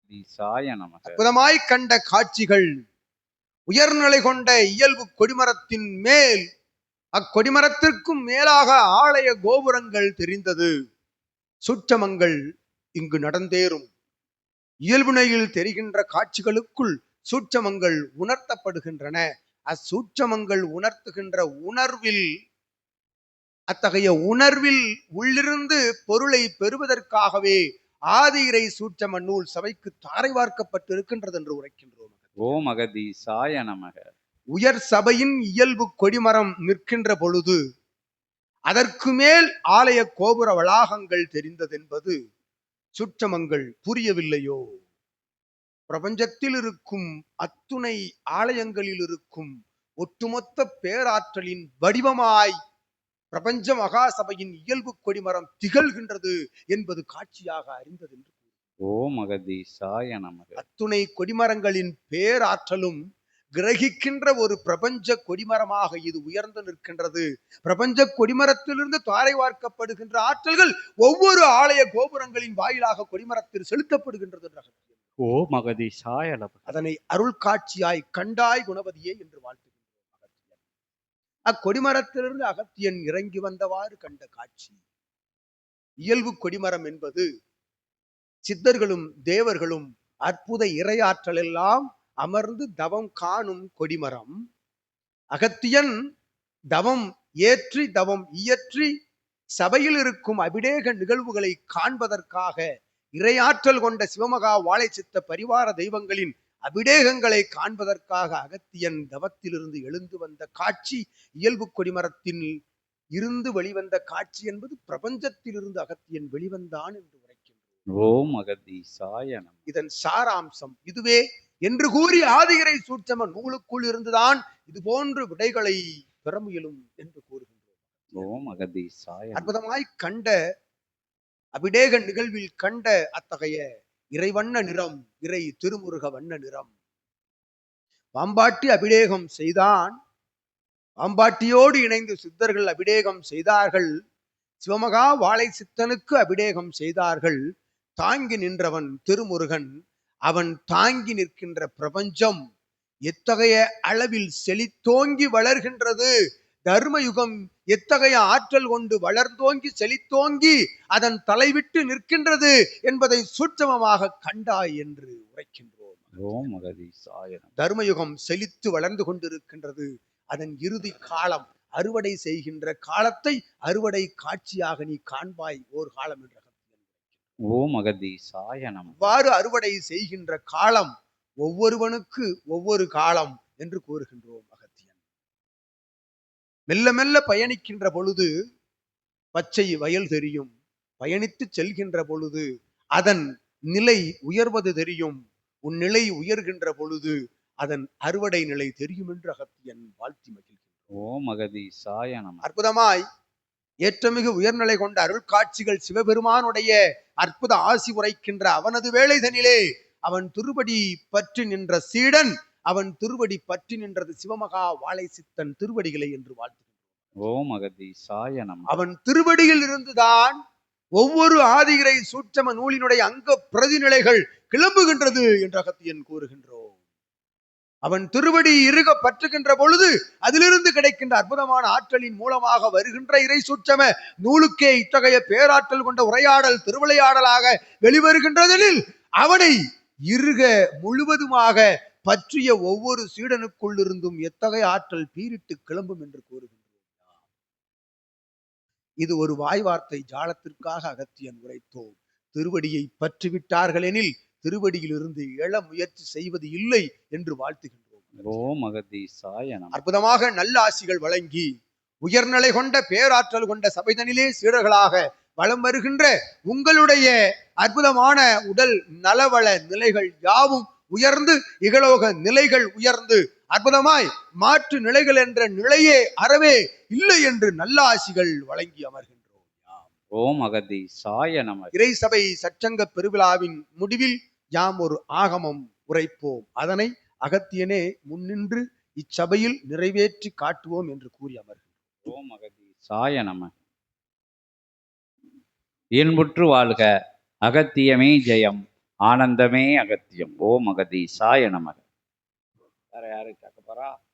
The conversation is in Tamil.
அகத்தீசாய நமக. அற்புதமாய் கண்ட காட்சிகள் உயர்நிலை கொண்ட இயல்பு கொடிமரத்தின் மேல் அக்கொடிமரத்திற்கும் மேலாக ஆலய கோபுரங்கள் தெரிந்தது. சூட்சமங்கள் இங்கு நடந்தேறும். இயல்புனையில் தெரிகின்ற காட்சிகளுக்குள் சூட்சமங்கள் உணர்த்தப்படுகின்றன. அச்சூட்சமங்கள் உணர்த்துகின்ற உணர்வில் அத்தகைய உணர்வில் உள்ளிருந்து பொருளை பெறுவதற்காகவே ஆதி இறை சூட்சம நூல் சபைக்கு தாரை வார்க்கப்பட்டிருக்கின்றது என்று உரைக்கின்றோம். ஓம் அகதீசாய நமக. உயர் சபையின் இயல்பு கொடிமரம் நிற்கின்ற பொழுது அதற்கு மேல் ஆலய கோபுர வளாகங்கள் தெரிந்ததென்பது சூட்சமங்கள் புரியவில்லையோ? பிரபஞ்சத்தில் இருக்கும் அத்துணை ஆலயங்களில் இருக்கும் ஒட்டுமொத்த பேராற்றலின் வடிவமாய் பிரபஞ்ச மகாசபையின் இயல்பு கொடிமரம் திகழ்கின்றது என்பது காட்சியாக அறிந்தது என்று. ஓம் அகதீசாய நமக. அத்துணை கொடிமரங்களின் பேராற்றலும் கிரகிக்கின்ற ஒரு பிரபஞ்ச கொடிமரமாக இது உயர்ந்து நிற்கின்றது. பிரபஞ்ச கொடிமரத்திலிருந்து தாரை வார்க்கப்படுகின்ற ஆற்றல்கள் ஒவ்வொரு ஆலய கோபுரங்களின் வாயிலாக கொடிமரத்தில் செலுத்தப்படுகின்றது. ஓம் அகதீசாய நமக. அதனை அருள் காட்சியாய் கண்டாய் குணவதியே என்று வாழ்த்துகின்றோம். அக்கொடிமரத்திலிருந்து அகத்தியன் இறங்கி வந்தவாறு கண்ட காட்சி. இயல்பு கொடிமரம் என்பது சித்தர்களும் தேவர்களும் அற்புத இறையாற்றல் எல்லாம் அமர்ந்து தவம் காணும் கொடிமரம். அகத்தியன் தவம் ஏற்றி தவம் இயற்றி சபையில் இருக்கும் அபிடேக நிகழ்வுகளை காண்பதற்காக இறையாற்றல் கொண்ட சிவமகா வாழைச்சித்த பரிவார தெய்வங்களின் அபிடேகங்களை காண்பதற்காக அகத்தியன் தவத்திலிருந்து எழுந்து வந்த காட்சி இயல்பு கொடிமரத்தில் இருந்து வெளிவந்த காட்சி என்பது பிரபஞ்சத்திலிருந்து அகத்தியன் வெளிவந்தான் என்று உரைக்கின்றோம். ஓம் அகதீசாய நமக. இதன் சாராம்சம் இதுவே என்று கூறி ஆதி இறை சூட்சம நூலுக்குள் இருந்துதான் இது போன்ற விடைகளை பெற முயலும் என்று கூறுகின்றோம். ஓம் அகதீசாய. அற்புதமாய் கண்ட அபிடேக நிகழ்வில் கண்ட அத்தகைய இறைவண்ண நிறம், இறை திருமுருக வண்ண நிறம். பாம்பாட்டி அபிடேகம் செய்தான். பாம்பாட்டியோடு இணைந்து சித்தர்கள் அபிடேகம் செய்தார்கள். சிவமகா வாழை சித்தனுக்கு அபிடேகம் செய்தார்கள். தாங்கி நின்றவன் திருமுருகன். அவன் தாங்கி நிற்கின்ற பிரபஞ்சம் எத்தகைய அளவில் செழித்தோங்கி வளர்கின்றது. தர்மயுகம் எத்தகைய ஆற்றல் கொண்டு வளர்ந்தோங்கி செழித்தோங்கி அதன் தலைவிட்டு நிற்கின்றது என்பதை சூட்சமமாக கண்டாய் என்று உரைக்கின்றோம். ஓம் அகதீசாய. தர்மயுகம் செழித்து வளர்ந்து கொண்டிருக்கின்றது. அதன் இறுதி காலம் அறுவடை செய்கின்ற காலத்தை அறுவடை காட்சியாக நீ காண்பாய் ஓர் காலம் என்ற. ஓம் அகதீசாய நமக. அவ்வாறு அறுவடை செய்கின்ற காலம் ஒவ்வொருவனுக்கு ஒவ்வொரு காலம் என்று கூறுகின்றோம். அகத்தியன் மெல்ல மெல்ல பயணிக்கின்ற பொழுது பச்சை வயல் தெரியும். பயணித்து செல்கின்ற பொழுது அதன் நிலை உயர்வது தெரியும். உன் நிலை உயர்கின்ற பொழுது அதன் அறுவடை நிலை தெரியும் என்று அகத்தியன் வாழ்த்தி மகிழ்கின்றோம். ஓம் அகதீசாய நமக. அற்புதமாய் ஏற்றமிகு உயர்நிலை கொண்ட அருள் காட்சிகள் சிவபெருமானுடைய அற்புத ஆசி உரைக்கின்ற அவனது வேளைதனிலே அவன் திருவடி பற்றி நின்ற சீடன் அவன் திருவடி பற்றி நின்றது சிவமகா வாழை சித்தன் திருவடிகளை என்று வாழ்த்துகின்றோம். ஓம் அகதீசாய நமக. அவன் திருவடியில் இருந்துதான் ஒவ்வொரு ஆதி இறை சூட்சம நூலினுடைய அங்க பிரதிநிலைகள் கிளம்புகின்றது என்று அகத்தியன் கூறுகின்றோம். அவன் திருவடி இறுக பற்றுகின்ற பொழுது அதிலிருந்து கிடைக்கின்ற அற்புதமான ஆற்றலின் மூலமாக வருகின்ற இறை சூட்சம நூலுக்கே இத்தகைய பேராற்றல் கொண்ட உரையாடல் திருவிளையாடலாக வெளிவருகின்றதில் அவனை இறுக முழுவதுமாக பற்றிய ஒவ்வொரு சீடனுக்குள் இருந்தும் எத்தகைய ஆற்றல் பீரிட்டு கிளம்பும் என்று கூறுகின்றோம். இது ஒரு வாய் வார்த்தை ஜாலத்திற்காக அகத்தியன் உரைத்தோம். திருவடியை பற்றிவிட்டார்கள் எனில் திருவடியில் இருந்து எழ முயற்சி செய்வது இல்லை என்று வாழ்த்துகின்றோம். ஓம் அகதீசாய நமக. அற்புதமாக நல்ல ஆசிகள் வழங்கி உயர்நிலை கொண்ட பேராற்றல் கொண்ட சபைதனிலே சீடர்களாக வலம் வருகின்ற உங்களுடைய அற்புதமான உடல் நலவள நிலைகள் யாவும் உயர்ந்து இகலோக நிலைகள் உயர்ந்து அற்புதமாய் மாற்று நிலைகள் என்ற நிலையே அறவே இல்லை என்று நல்ல ஆசிகள் வழங்கி அமர்கின்றோம். ஓம் அகதீசாய நமக. இறை சபை சச்சங்க பெருவிழாவின் முடிவில் யாம் ஒரு ஆகமம் உரைப்போம். அதனை அகத்தியனே முன்னின்று இச்சபையில் நிறைவேற்றி காட்டுவோம் என்று கூறி அமர்கின்றோம். ஓம் அகதீசாய நமக. இன்புற்று வாழ்க. அகத்தியமே ஜெயம். ஆனந்தமே அகத்தியம். ஓம் அகதீசாய நமக. வேற யாரு கேட்க போறா?